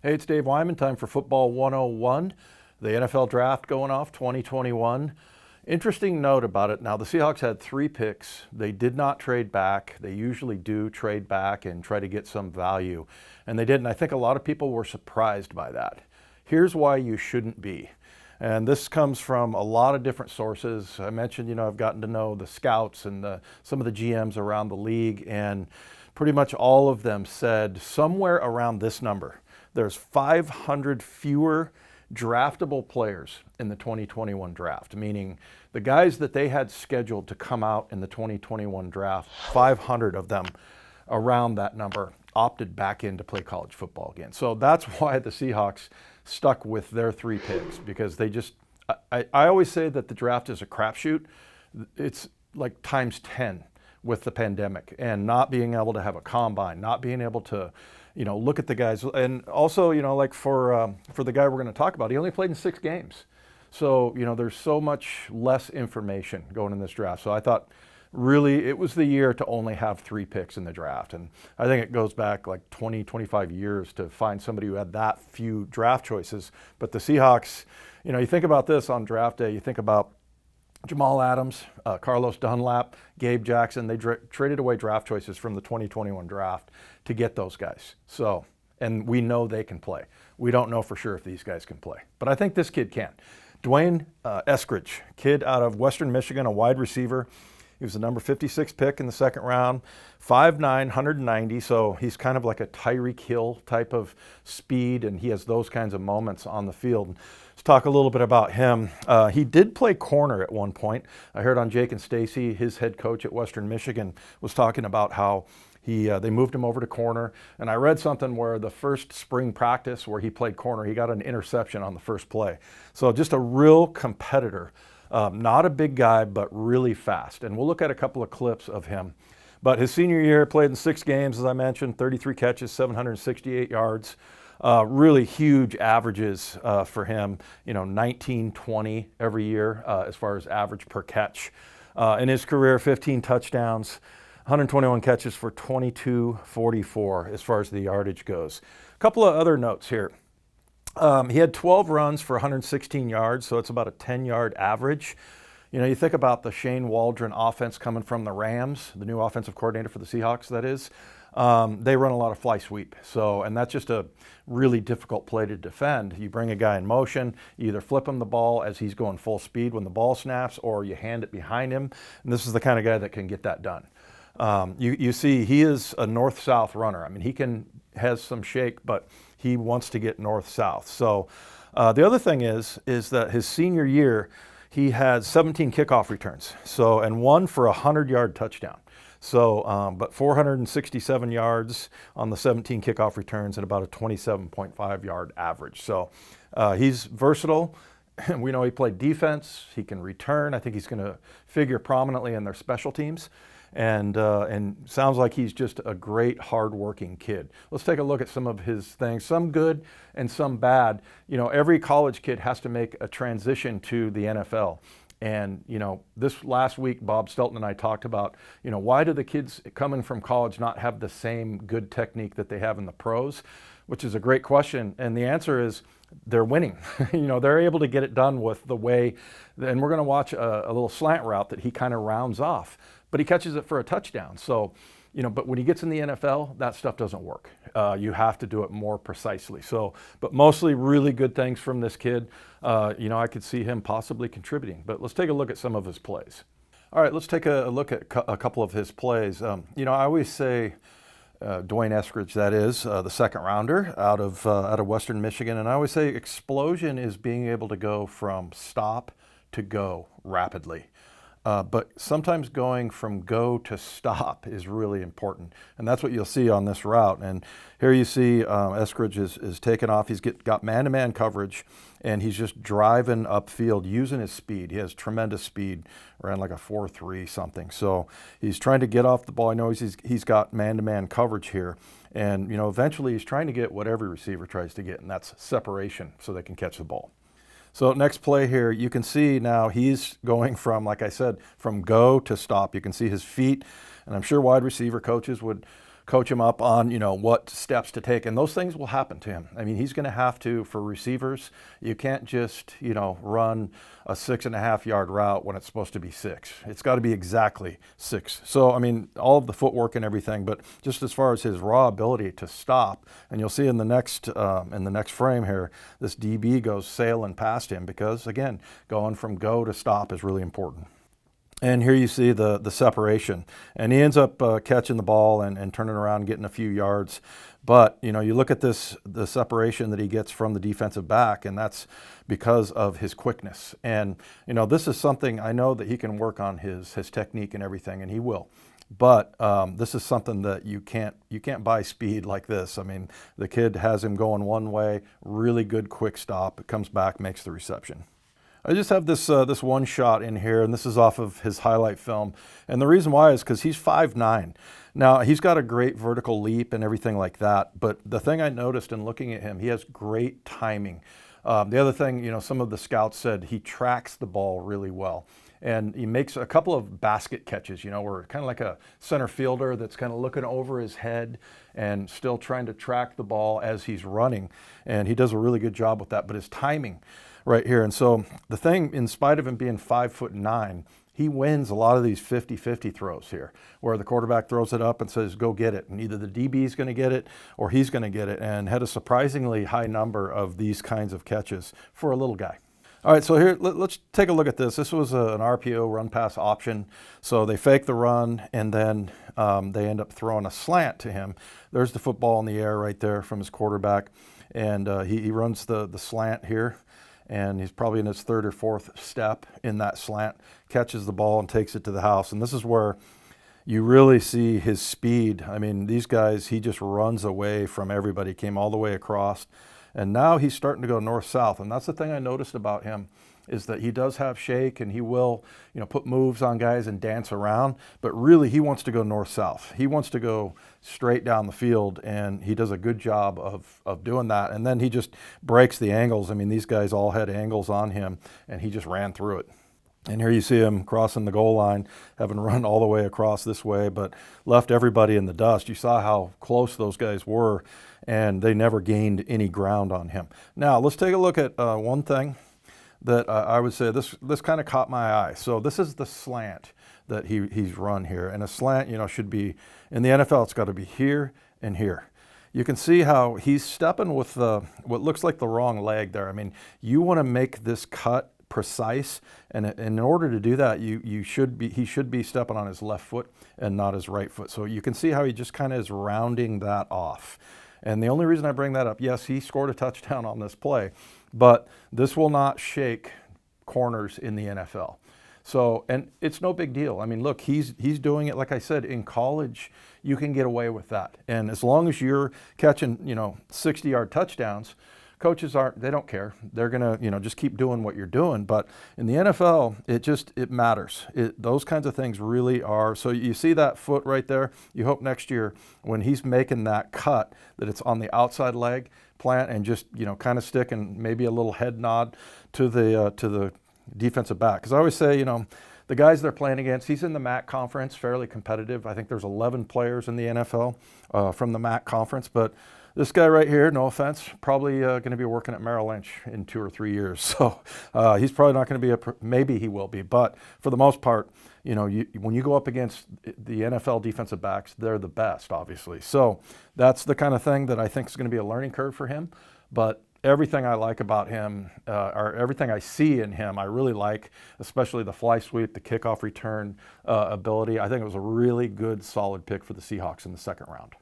Hey, it's Dave Wyman. Time for Football 101. The NFL Draft going off 2021. Interesting note about it. Now, the Seahawks had 3 picks. They did not trade back. They usually do trade back and try to get some value. And they did, and I think a lot of people were surprised by that. Here's why you shouldn't be. And this comes from a lot of different sources. I mentioned, I've gotten to know the scouts and some of the GMs around the league, and pretty much all of them said somewhere around this number. There's 500 fewer draftable players in the 2021 draft, meaning the guys that they had scheduled to come out in the 2021 draft, 500 of them around that number opted back in to play college football again. So that's why the Seahawks stuck with their 3 picks, because they just, I always say that the draft is a crapshoot. It's like times 10 with the pandemic and not being able to have a combine, not being able to look at the guys. And also, like for the guy we're going to talk about, he only played in 6 games. So, there's so much less information going in this draft. So I thought really it was the year to only have 3 picks in the draft. And I think it goes back like 20, 25 years to find somebody who had that few draft choices. But the Seahawks, you think about this on draft day, you think about Jamal Adams, Carlos Dunlap, Gabe Jackson. They traded away draft choices from the 2021 draft to get those guys. So, and we know they can play. We don't know for sure if these guys can play, but I think this kid can. D'Wayne Eskridge, kid out of Western Michigan, a wide receiver. He was the number 56 pick in the second round, 5'9", 190, so he's kind of like a Tyreek Hill type of speed, and he has those kinds of moments on the field. Let's talk a little bit about him. He did play corner at one point. I heard on Jake and Stacy, his head coach at Western Michigan, was talking about how they moved him over to corner, and I read something where the first spring practice where he played corner, he got an interception on the first play. So just a real competitor. Not a big guy, but really fast. And we'll look at a couple of clips of him. But his senior year, played in 6 games, as I mentioned, 33 catches, 768 yards. Really huge averages for him, 19, 20 every year as far as average per catch. In his career, 15 touchdowns, 121 catches for 22.44 as far as the yardage goes. A couple of other notes here. He had 12 runs for 116 yards, so it's about a 10-yard average. You think about the Shane Waldron offense coming from the Rams, the new offensive coordinator for the Seahawks, that is. They run a lot of fly sweep, and that's just a really difficult play to defend. You bring a guy in motion, you either flip him the ball as he's going full speed when the ball snaps, or you hand it behind him, and this is the kind of guy that can get that done. You see, he is a north-south runner. I mean, has some shake, but he wants to get north-south. So the other thing is that his senior year, he had 17 kickoff returns, and one for a 100-yard touchdown. So, but 467 yards on the 17 kickoff returns and about a 27.5-yard average. So he's versatile. We know he played defense. He can return. I think he's going to figure prominently in their special teams. And sounds like he's just a great, hard-working kid. Let's take a look at some of his things, some good and some bad. Every college kid has to make a transition to the NFL. And, this last week, Bob Stelton and I talked about, why do the kids coming from college not have the same good technique that they have in the pros, which is a great question. And the answer is they're winning. They're able to get it done with the way, and we're going to watch a little slant route that he kind of rounds off, but he catches it for a touchdown. So, but when he gets in the NFL, that stuff doesn't work. You have to do it more precisely. So, but mostly really good things from this kid. I could see him possibly contributing, but let's take a look at some of his plays. All right, let's take a look at a couple of his plays. I always say D'Wayne Eskridge, that is, the second rounder out of Western Michigan. And I always say explosion is being able to go from stop to go rapidly. But sometimes going from go to stop is really important. And that's what you'll see on this route. And here you see Eskridge is taking off. He's got man-to-man coverage, and he's just driving upfield using his speed. He has tremendous speed, ran like a 4.3 something. So he's trying to get off the ball. I know he's got man-to-man coverage here. And, eventually he's trying to get what every receiver tries to get, and that's separation so they can catch the ball. So next play here, you can see now he's going from, like I said, from go to stop. You can see his feet, and I'm sure wide receiver coaches would coach him up on, what steps to take. And those things will happen to him. I mean, he's going to have to, for receivers, you can't just, run a 6.5-yard route when it's supposed to be 6. It's got to be exactly 6. So, I mean, all of the footwork and everything, but just as far as his raw ability to stop, and you'll see in the next frame here, this DB goes sailing past him because, again, going from go to stop is really important. And here you see the separation. And he ends up catching the ball and turning around, getting a few yards. But, you look at the separation that he gets from the defensive back, and that's because of his quickness. And, this is something I know that he can work on his technique and everything, and he will. But this is something that you can't buy speed like this. I mean, the kid has him going one way, really good quick stop. It comes back, makes the reception. I just have this one shot in here, and this is off of his highlight film. And the reason why is because he's 5'9". Now, he's got a great vertical leap and everything like that. But the thing I noticed in looking at him, he has great timing. The other thing, some of the scouts said he tracks the ball really well. And he makes a couple of basket catches, where kind of like a center fielder that's kind of looking over his head and still trying to track the ball as he's running. And he does a really good job with that. But his timing right here. And so the thing, in spite of him being 5'9", he wins a lot of these 50-50 throws here, where the quarterback throws it up and says, go get it. And either the DB is going to get it or he's going to get it, and had a surprisingly high number of these kinds of catches for a little guy. All right, so here, let's take a look at this. This was an RPO, run pass option. So they fake the run, and then they end up throwing a slant to him. There's the football in the air right there from his quarterback. And he runs the slant here. And he's probably in his third or fourth step in that slant, catches the ball and takes it to the house. And this is where you really see his speed. I mean, these guys, he just runs away from everybody, came all the way across. And now he's starting to go north-south. And that's the thing I noticed about him, is that he does have shake, and he will, put moves on guys and dance around. But really, he wants to go north-south. He wants to go straight down the field, and he does a good job of doing that. And then he just breaks the angles. I mean, these guys all had angles on him, and he just ran through it. And here you see him crossing the goal line, having run all the way across this way, but left everybody in the dust. You saw how close those guys were, and they never gained any ground on him. Now, let's take a look at one thing that I would say this kind of caught my eye. So this is the slant that he's run here. And a slant, should be, in the NFL, it's got to be here and here. You can see how he's stepping with what looks like the wrong leg there. I mean, you want to make this cut precise, and in order to do that, he should be stepping on his left foot and not his right foot. So you can see how he just kind of is rounding that off. And the only reason I bring that up, yes, he scored a touchdown on this play, but this will not shake corners in the NFL. So, and it's no big deal. I mean, look, he's doing it, like I said, in college, you can get away with that. And as long as you're catching, 60-yard touchdowns, coaches they don't care. They're going to, just keep doing what you're doing. But in the NFL, it matters. Those kinds of things really are. So you see that foot right there? You hope next year when he's making that cut that it's on the outside leg plant and just, kind of stick and maybe a little head nod to the defensive back. Because I always say, the guys they're playing against, he's in the MAC conference, fairly competitive. I think there's 11 players in the NFL from the MAC conference. But this guy right here, no offense, probably going to be working at Merrill Lynch in 2 or 3 years. So he's probably not going to be maybe he will be. But for the most part, when you go up against the NFL defensive backs, they're the best, obviously. So that's the kind of thing that I think is going to be a learning curve for him. But everything I like about him, or everything I see in him, I really like, especially the fly sweep, the kickoff return ability. I think it was a really good, solid pick for the Seahawks in the second round.